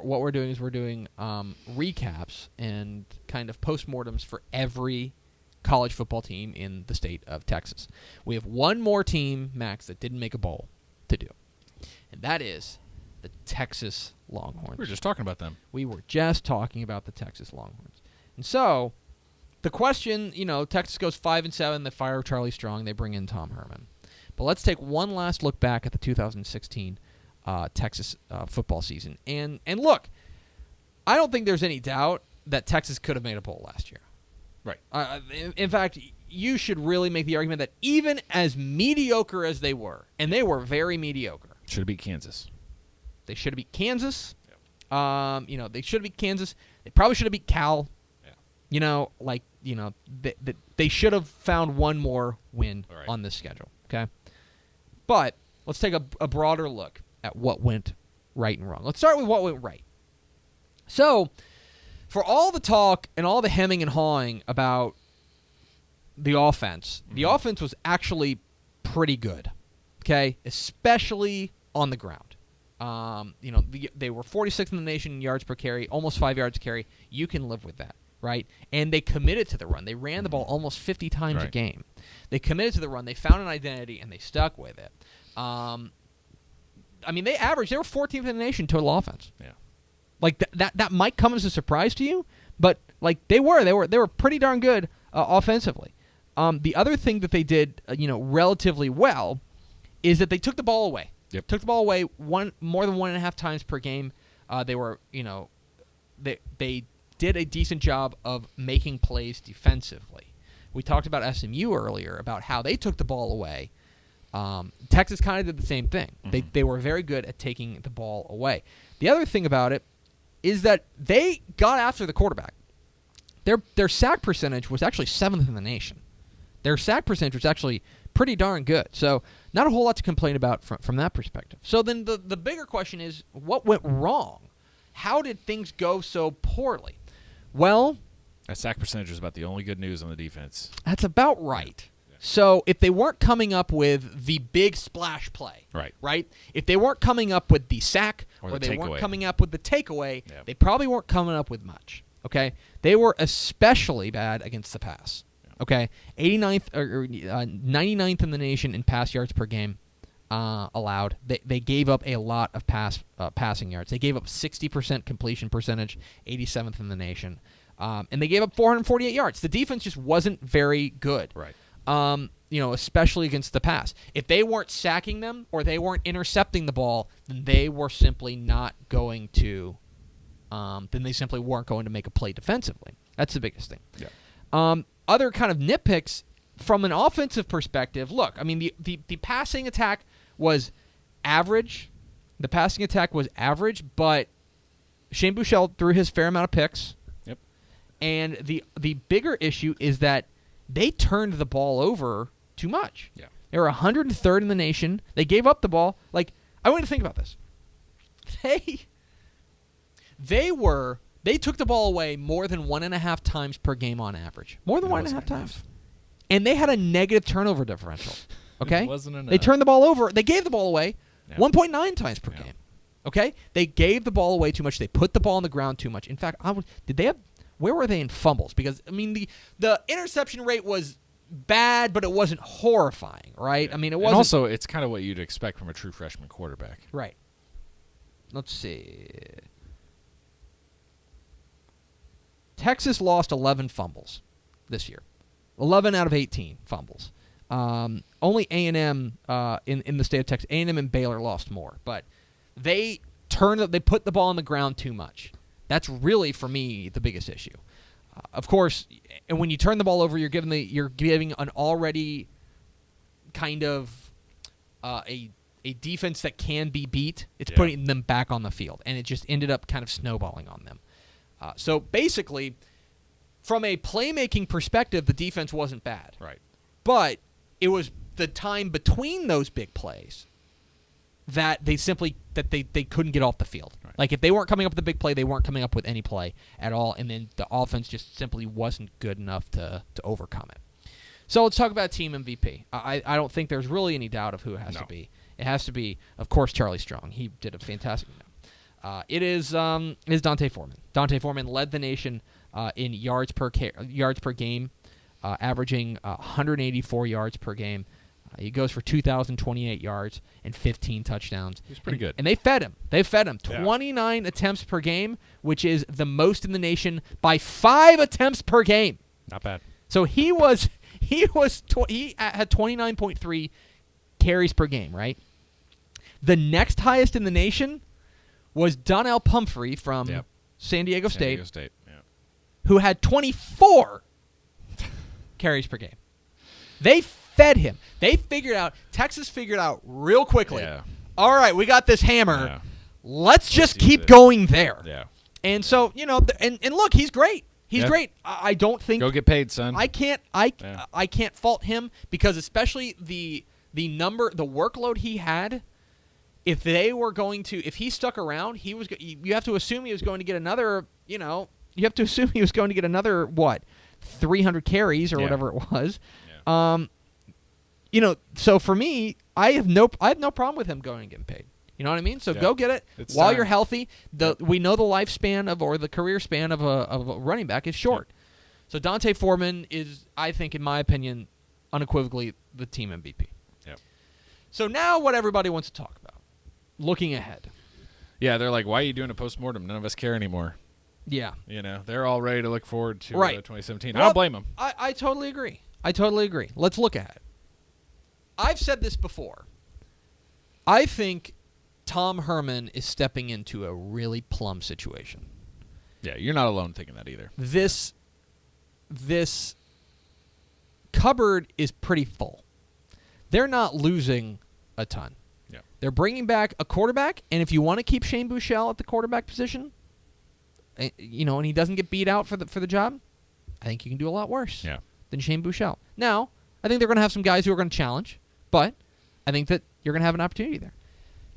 what we're doing is we're doing recaps and kind of postmortems for every college football team in the state of Texas. We have one more team, Max, that didn't make a bowl to do, and that is the Texas Longhorns. We were just talking about them. We were just talking about the Texas Longhorns. And so the question, Texas goes 5-7. They fire Charlie Strong. They bring in Tom Herman. But let's take one last look back at the 2016 Texas football season. And look, I don't think there's any doubt that Texas could have made a bowl last year. Right. In fact, you should really make the argument that even as mediocre as they were, and they were very mediocre. Should have beat Kansas. They should have beat Kansas. Yep. They should have beat Kansas. They probably should have beat Cal. Yeah. They should have found one more win on this schedule. Okay, but let's take a broader look at what went right and wrong. Let's start with what went right. So, for all the talk and all the hemming and hawing about the offense, the offense was actually pretty good. Okay, especially on the ground. They were 46th in the nation in yards per carry, almost 5 yards a carry. You can live with that, right? And they committed to the run. They ran the ball almost 50 times a game. They committed to the run. They found an identity, and they stuck with it. They were 14th in the nation total offense. Yeah. Like that might come as a surprise to you, but like they were pretty darn good offensively. The other thing that they did, relatively well, is that they took the ball away. Yep. Took the ball away more than 1.5 times per game. They were, they did a decent job of making plays defensively. We talked about SMU earlier about how they took the ball away. Texas kind of did the same thing. Mm-hmm. They were very good at taking the ball away. The other thing about it is that they got after the quarterback. Their sack percentage was actually 7th in the nation. Their sack percentage was actually pretty darn good. So not a whole lot to complain about from that perspective. So then the bigger question is, what went wrong? How did things go so poorly? Well, that sack percentage was about the only good news on the defense. That's about right. Yeah. So if they weren't coming up with the big splash play, right? If they weren't coming up with the sack or they weren't coming up with the takeaway, they probably weren't coming up with much. Okay? They were especially bad against the pass. Okay, 89th or 99th in the nation in pass yards per game allowed. They gave up a lot of passing yards. They gave up 60% completion percentage, 87th in the nation, and they gave up 448 yards. The defense just wasn't very good. Right. Especially against the pass. If they weren't sacking them or they weren't intercepting the ball, then they were simply not going to. Then they simply weren't going to make a play defensively. That's the biggest thing. Yeah. Other kind of nitpicks from an offensive perspective, look, I mean, the passing attack was average. The passing attack was average, but Shane Buechele threw his fair amount of picks. Yep. And the bigger issue is that they turned the ball over too much. Yeah. They were 103rd in the nation. They gave up the ball. Like, I want you to think about this. They took the ball away more than 1.5 times per game on average. More than 1.5 times. And they had a negative turnover differential. Okay? It wasn't enough. They turned the ball over. They gave the ball away 1.9 times per game. Okay? They gave the ball away too much. They put the ball on the ground too much. In fact, where were they in fumbles? Because, I mean, the interception rate was bad, but it wasn't horrifying, right? I mean, it wasn't. And also, it's kind of what you'd expect from a true freshman quarterback. Right. Let's see. Texas lost 11 fumbles this year. 11 out of 18 fumbles. Only A&M in the state of Texas. A&M and Baylor lost more, but they put the ball on the ground too much. That's really, for me, the biggest issue. Of course, and when you turn the ball over, you're giving an already kind of a defense that can be beat. It's putting them back on the field, and it just ended up kind of snowballing on them. So basically, from a playmaking perspective, the defense wasn't bad. Right. But it was the time between those big plays that they couldn't get off the field. Right. Like, if they weren't coming up with a big play, they weren't coming up with any play at all, and then the offense just simply wasn't good enough to overcome it. So let's talk about team MVP. I don't think there's really any doubt of who it has to be. It has to be, of course, Charlie Strong. He did a fantastic job. It is Dante Foreman. Dante Foreman led the nation in yards per game, averaging 184 yards per game. He goes for 2,028 yards and 15 touchdowns. He's pretty good. And they fed him. They fed him. Yeah. 29 attempts per game, which is the most in the nation by 5 attempts per game. Not bad. So he had 29.3 carries per game, right? The next highest in the nation was Donnell Pumphrey from San Diego State, who had 24 carries per game. They fed him. Texas figured out real quickly. Yeah. All right, we got this hammer. Yeah. Let's just keep going there. Yeah. And so, and look, he's great. He's great. I don't think go get paid, son. I can't fault him because especially the workload he had. If he stuck around, you have to assume he was going to get another, you have to assume he was going to get another 300 carries or whatever it was. Yeah. So for me, I have no problem with him going and getting paid. You know what I mean? So go get it while you're healthy. We know the lifespan or the career span of a running back is short. Yep. So Dante Foreman is, I think, in my opinion, unequivocally the team MVP. Yep. So now what everybody wants to talk about, looking ahead. Yeah, they're like, why are you doing a postmortem? None of us care anymore. Yeah. They're all ready to look forward to 2017. Well, I don't blame them. I totally agree. Let's look ahead. I've said this before. I think Tom Herman is stepping into a really plum situation. Yeah, you're not alone thinking that either. This cupboard is pretty full. They're not losing a ton. Yeah. They're bringing back a quarterback, and if you want to keep Shane Buechele at the quarterback position, and he doesn't get beat out for the job, I think you can do a lot worse than Shane Buechele. Now, I think they're going to have some guys who are going to challenge, but I think that you're going to have an opportunity there.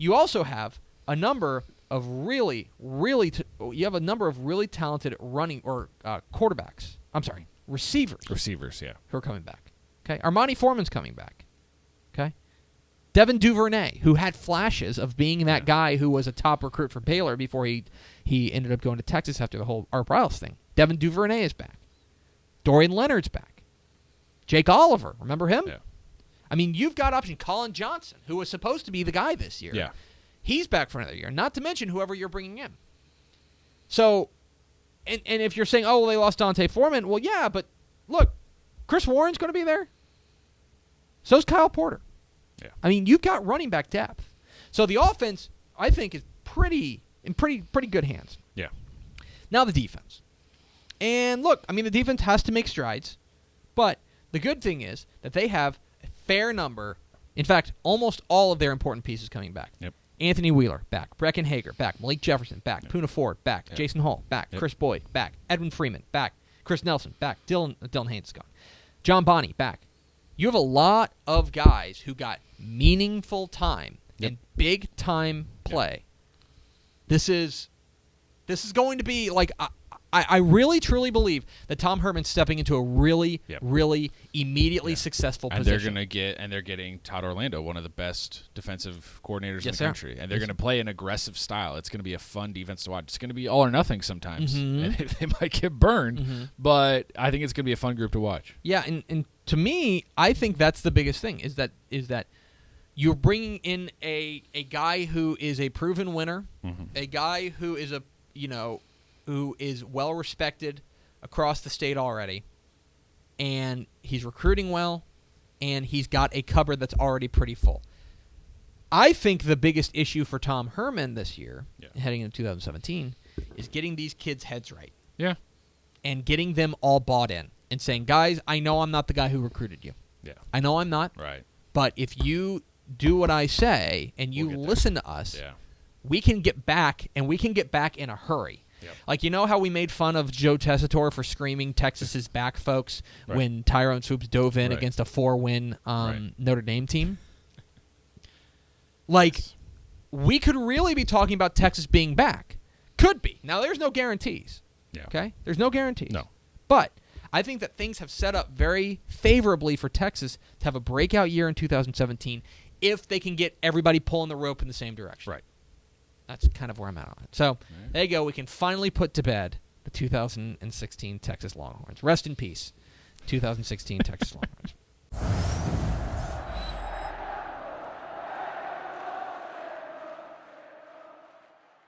You also have a number of really talented running or quarterbacks. I'm sorry, receivers. Receivers, yeah. Who are coming back. Okay, Armani Foreman's coming back. Okay, Devin Duvernay, who had flashes of being that guy who was a top recruit for Baylor before he ended up going to Texas after the whole Art Briles thing. Devin Duvernay is back. Dorian Leonard's back. Jake Oliver, remember him? Yeah. I mean, you've got option. Colin Johnson, who was supposed to be the guy this year. Yeah. He's back for another year, not to mention whoever you're bringing in. So, and if you're saying, oh, well, they lost Dante Foreman, well, yeah, but look, Chris Warren's going to be there. So's Kyle Porter. Yeah. I mean, you've got running back depth. So the offense, I think, is in pretty good hands. Yeah. Now the defense. And look, I mean, the defense has to make strides, but the good thing is that they have a fair number, in fact, almost all of their important pieces coming back. Yep. Anthony Wheeler, back. Brecken Hager, back. Malik Jefferson, back. Yep. Poona Ford, back. Yep. Jason Hall, back. Yep. Chris Boyd, back. Edwin Freeman, back. Chris Nelson, back. Dylan Haynes is gone. John Bonney, back. You have a lot of guys who got meaningful time and big-time play. This is going to be like I really, truly believe that Tom Herman's stepping into a really, really immediately successful position. They're getting Todd Orlando, one of the best defensive coordinators in the sir. country. And they're going to play an aggressive style. It's going to be a fun defense to watch. It's going to be all or nothing sometimes. Mm-hmm. And they might get burned, but I think it's going to be a fun group to watch. Yeah, and to me, I think that's the biggest thing is that you're bringing in a guy who is a proven winner, a guy who is who is well respected across the state already, and he's recruiting well, and he's got a cupboard that's already pretty full. I think the biggest issue for Tom Herman this year, heading into 2017, is getting these kids' heads right. Yeah. And getting them all bought in and saying, guys, I know I'm not the guy who recruited you. Yeah. I know I'm not. Right. But if you do what I say and you listen to us, we can get back, and we can get back in a hurry. Yep. Like, you know how we made fun of Joe Tessitore for screaming Texas is back, folks, when Tyrone Swoops dove in against a 4-win Notre Dame team? Like, we could really be talking about Texas being back. Could be. Now, there's no guarantees. Yeah. Okay? There's no guarantees. No. But I think that things have set up very favorably for Texas to have a breakout year in 2017 if they can get everybody pulling the rope in the same direction. Right. That's kind of where I'm at on it. So there you go. We can finally put to bed the 2016 Texas Longhorns. Rest in peace, 2016 Texas Longhorns.